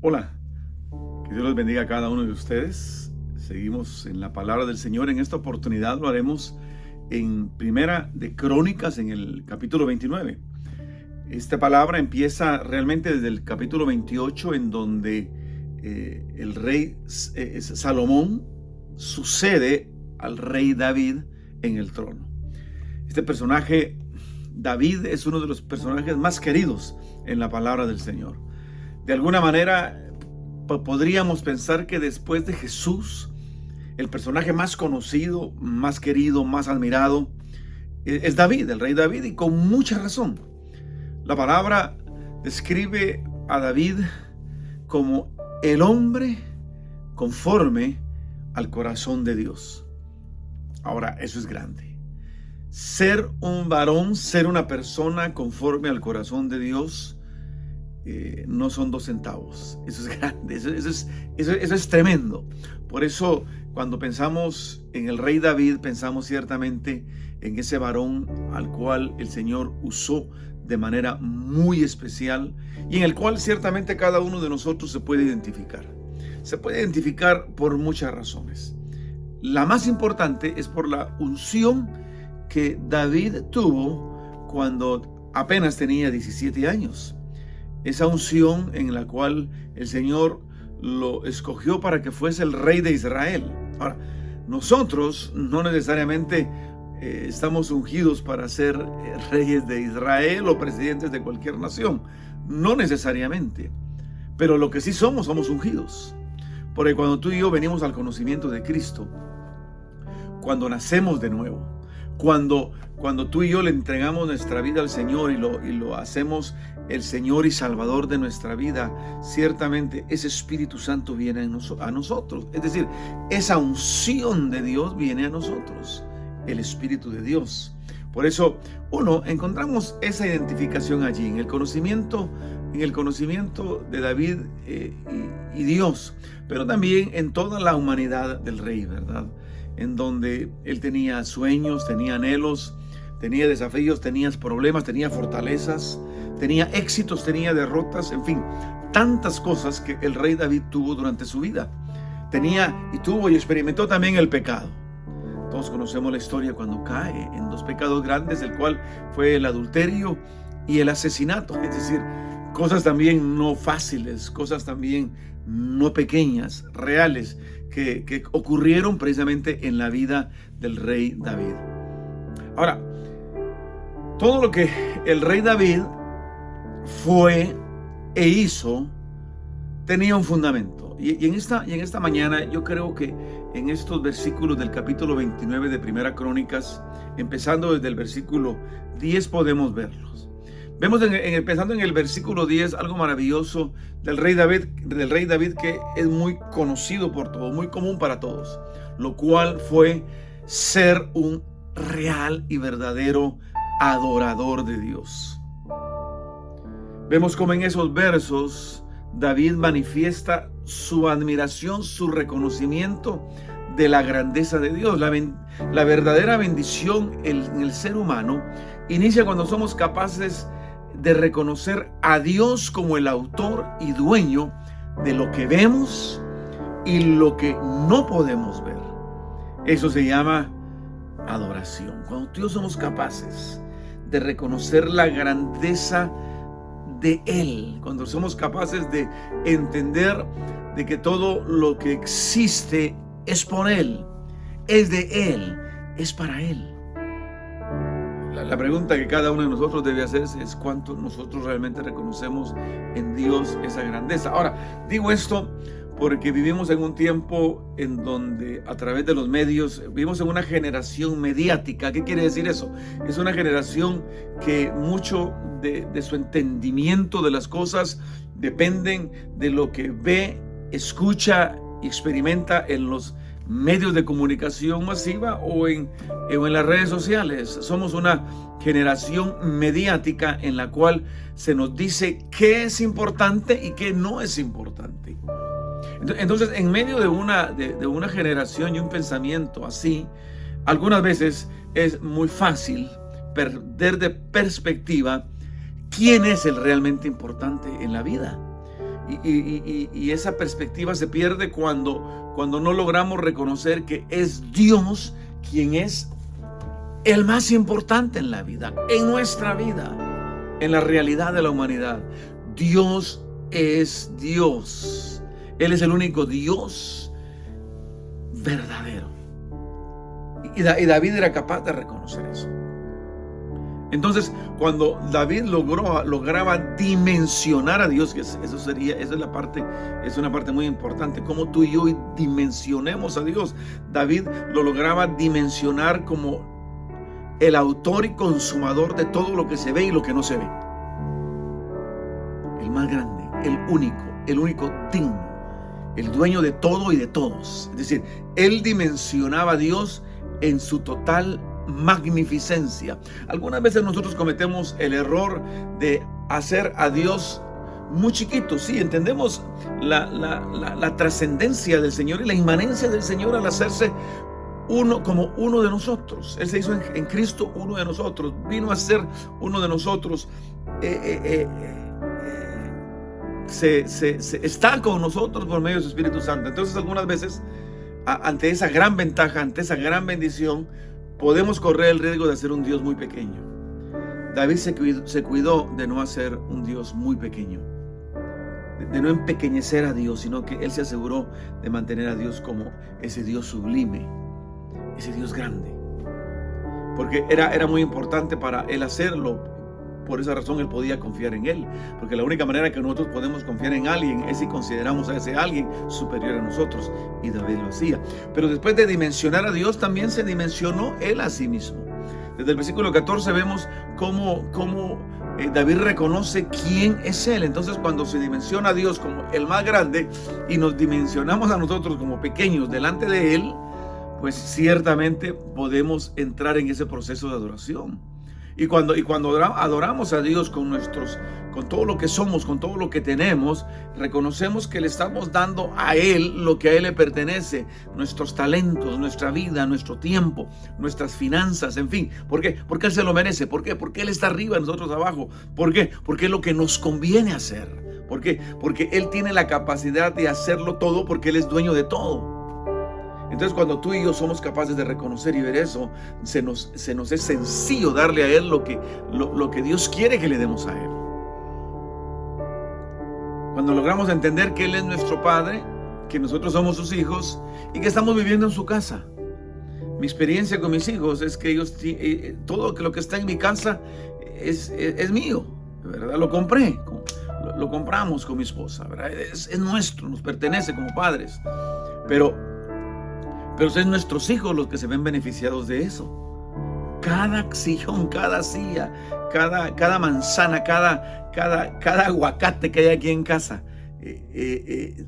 Hola, que Dios los bendiga a cada uno de ustedes. Seguimos en la palabra del Señor. En esta oportunidad lo haremos en Primera de Crónicas, en el capítulo 29. Esta palabra empieza realmente desde el capítulo 28, en donde el rey Salomón sucede al rey David en el trono. Este personaje, David, es uno de los personajes más queridos en la palabra del Señor. De alguna manera podríamos pensar que después de Jesús, el personaje más conocido, más querido, más admirado es David, el rey David, y con mucha razón. La palabra describe a David como el hombre conforme al corazón de Dios. Ahora, eso es grande. Ser un varón, ser una persona conforme al corazón de Dios, no son 2 centavos. Eso es grande, eso es tremendo. Por eso, cuando pensamos en el rey David, pensamos ciertamente en ese varón al cual el Señor usó de manera muy especial y en el cual ciertamente cada uno de nosotros se puede identificar. Se puede identificar por muchas razones. La más importante es por la unción que David tuvo cuando apenas tenía 17 años. Esa unción en la cual el Señor lo escogió para que fuese el rey de Israel. Ahora, nosotros no necesariamente estamos ungidos para ser reyes de Israel o presidentes de cualquier nación. No necesariamente. Pero lo que sí somos ungidos. Porque cuando tú y yo venimos al conocimiento de Cristo, cuando nacemos de nuevo, cuando tú y yo le entregamos nuestra vida al Señor y lo hacemos el Señor y Salvador de nuestra vida, ciertamente ese Espíritu Santo viene a nosotros. Es decir, esa unción de Dios viene a nosotros, el Espíritu de Dios. Por eso, encontramos esa identificación allí, en el conocimiento de David y Dios, pero también en toda la humanidad del rey, ¿verdad? En donde él tenía sueños, tenía anhelos, tenía desafíos, tenía problemas, tenía fortalezas, tenía éxitos, tenía derrotas, en fin, tantas cosas que el rey David tuvo durante su vida. Tuvo y experimentó también el pecado. Todos conocemos la historia cuando cae en 2 pecados grandes, el cual fue el adulterio y el asesinato. Es decir, cosas también no fáciles, cosas también no pequeñas, reales, que ocurrieron precisamente en la vida del rey David. Ahora, todo lo que el rey David fue e hizo tenía un fundamento. Y en esta mañana yo creo que en estos versículos del capítulo 29 de Primera Crónicas, empezando desde el versículo 10, podemos verlos. Vemos empezando en el versículo 10 algo maravilloso del rey David que es muy conocido por todos, muy común para todos, lo cual fue ser un real y verdadero adorador de Dios. Vemos como en esos versos David manifiesta su admiración, su reconocimiento de la grandeza de Dios. La verdadera bendición en el ser humano inicia cuando somos capaces de reconocer a Dios como el autor y dueño de lo que vemos y lo que no podemos ver. Eso se llama adoración. Cuando tú y yo somos capaces de reconocer la grandeza de Él, cuando somos capaces de entender de que todo lo que existe es por Él, es de Él, es para Él. La pregunta que cada uno de nosotros debe hacerse es cuánto nosotros realmente reconocemos en Dios esa grandeza. Ahora, digo esto porque vivimos en un tiempo en donde a través de los medios vivimos en una generación mediática. ¿Qué quiere decir eso? Es una generación que mucho de su entendimiento de las cosas dependen de lo que ve, escucha y experimenta en los medios de comunicación masiva o en las redes sociales. Somos una generación mediática en la cual se nos dice qué es importante y qué no es importante. Entonces, en medio de una generación y un pensamiento así, algunas veces es muy fácil perder de perspectiva quién es el realmente importante en la vida. Y esa perspectiva se pierde cuando no logramos reconocer que es Dios quien es el más importante en la vida, en nuestra vida, en la realidad de la humanidad. Dios es Dios. Él es el único Dios verdadero. Y David era capaz de reconocer eso. Entonces, cuando David lograba dimensionar a Dios, que es una parte muy importante, cómo tú y yo dimensionemos a Dios. David lo lograba dimensionar como el autor y consumador de todo lo que se ve y lo que no se ve. El más grande, el único digno, el dueño de todo y de todos. Es decir, él dimensionaba a Dios en su total magnificencia. Algunas veces nosotros cometemos el error de hacer a Dios muy chiquito. Sí, entendemos la trascendencia del Señor y la inmanencia del Señor al hacerse como uno de nosotros. Él se hizo en Cristo uno de nosotros, vino a ser uno de nosotros. Está con nosotros por medio de su Espíritu Santo. Entonces, algunas veces, ante esa gran ventaja, ante esa gran bendición, podemos correr el riesgo de hacer un Dios muy pequeño. David se cuidó de no hacer un Dios muy pequeño, de no empequeñecer a Dios, sino que él se aseguró de mantener a Dios como ese Dios sublime, ese Dios grande, porque era muy importante para él hacerlo. Por esa razón él podía confiar en él, porque la única manera que nosotros podemos confiar en alguien es si consideramos a ese alguien superior a nosotros, y David lo hacía. Pero después de dimensionar a Dios, también se dimensionó él a sí mismo. Desde el versículo 14 vemos cómo David reconoce quién es él. Entonces, cuando se dimensiona a Dios como el más grande y nos dimensionamos a nosotros como pequeños delante de él, pues ciertamente podemos entrar en ese proceso de adoración. Y cuando adoramos a Dios con todo lo que somos, con todo lo que tenemos, reconocemos que le estamos dando a Él lo que a Él le pertenece: nuestros talentos, nuestra vida, nuestro tiempo, nuestras finanzas, en fin. ¿Por qué? Porque Él se lo merece. ¿Por qué? Porque Él está arriba y nosotros abajo. ¿Por qué? Porque es lo que nos conviene hacer. ¿Por qué? Porque Él tiene la capacidad de hacerlo todo, porque Él es dueño de todo. Entonces, cuando tú y yo somos capaces de reconocer y ver eso, se nos es sencillo darle a Él lo que Dios quiere que le demos a Él. Cuando logramos entender que Él es nuestro Padre, que nosotros somos sus hijos y que estamos viviendo en su casa. Mi experiencia con mis hijos es que ellos, todo lo que está en mi casa es mío, ¿verdad? Lo compré, lo compramos con mi esposa, ¿verdad? Es nuestro, nos pertenece como padres. Pero son nuestros hijos los que se ven beneficiados de eso. Cada sillón, cada silla, cada manzana, cada aguacate que hay aquí en casa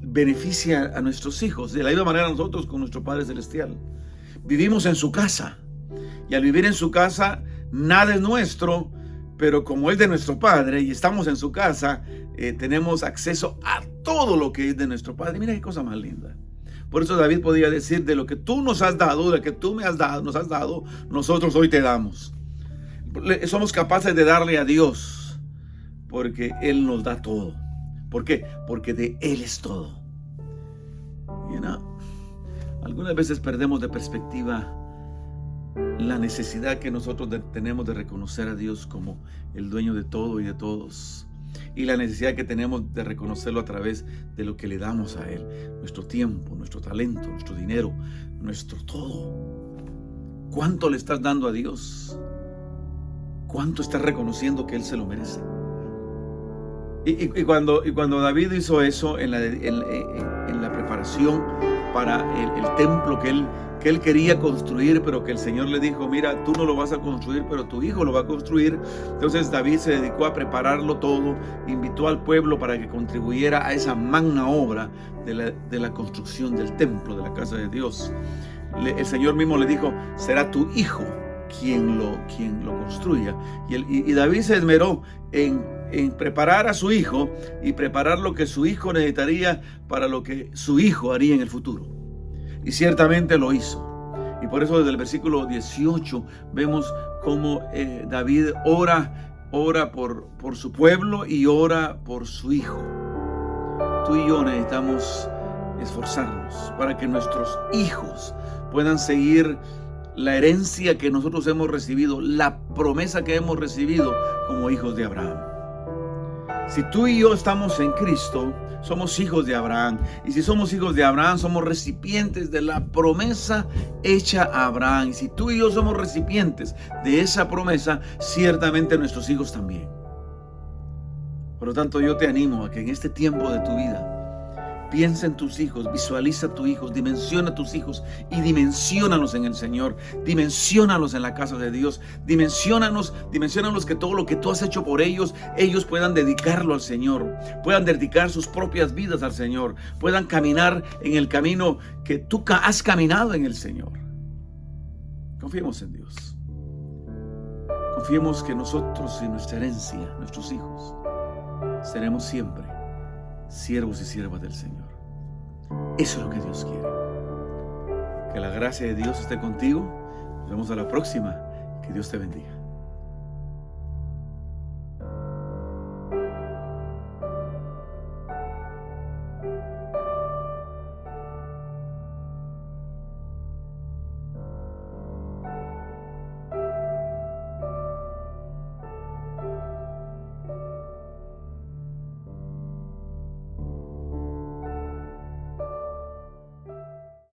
beneficia a nuestros hijos. De la misma manera nosotros con nuestro Padre Celestial. Vivimos en su casa. Y al vivir en su casa, nada es nuestro, pero como es de nuestro Padre y estamos en su casa, tenemos acceso a todo lo que es de nuestro Padre. Mira qué cosa más linda. Por eso David podía decir: de lo que tú nos has dado, de lo que tú nos has dado, nosotros hoy te damos. Somos capaces de darle a Dios porque Él nos da todo. ¿Por qué? Porque de Él es todo. Algunas veces perdemos de perspectiva la necesidad que nosotros tenemos de reconocer a Dios como el dueño de todo y de todos. Y la necesidad que tenemos de reconocerlo a través de lo que le damos a Él. Nuestro tiempo, nuestro talento, nuestro dinero, nuestro todo. ¿Cuánto le estás dando a Dios? ¿Cuánto estás reconociendo que Él se lo merece? Y cuando David hizo eso en la preparación para el templo que él quería construir, pero que el Señor le dijo: mira, tú no lo vas a construir, pero tu hijo lo va a construir. Entonces David se dedicó a prepararlo todo, invitó al pueblo para que contribuyera a esa magna obra de la construcción del templo, de la casa de Dios. El Señor mismo le dijo: será tu hijo quien lo construya. Y David se esmeró en preparar a su hijo y preparar lo que su hijo necesitaría para lo que su hijo haría en el futuro. Y ciertamente lo hizo. Y por eso desde el versículo 18 vemos cómo David ora por su pueblo y ora por su hijo. tú y yo necesitamos esforzarnos para que nuestros hijos puedan seguir la herencia que nosotros hemos recibido, la promesa que hemos recibido como hijos de Abraham. Si tú y yo estamos en Cristo, somos hijos de Abraham. Y si somos hijos de Abraham, somos recipientes de la promesa hecha a Abraham. Y si tú y yo somos recipientes de esa promesa, ciertamente nuestros hijos también. Por lo tanto, yo te animo a que en este tiempo de tu vida piensa en tus hijos, visualiza a tus hijos, dimensiona a tus hijos y dimensiónalos en el Señor, dimensiónalos en la casa de Dios, dimensiónalos que todo lo que tú has hecho por ellos puedan dedicarlo al Señor, puedan dedicar sus propias vidas al Señor, puedan caminar en el camino que tú has caminado en el Señor. Confiemos en Dios. Confiemos que nosotros y nuestra herencia, nuestros hijos, seremos siempre siervos y siervas del Señor. Eso es lo que Dios quiere. Que la gracia de Dios esté contigo. Nos vemos a la próxima. Que Dios te bendiga.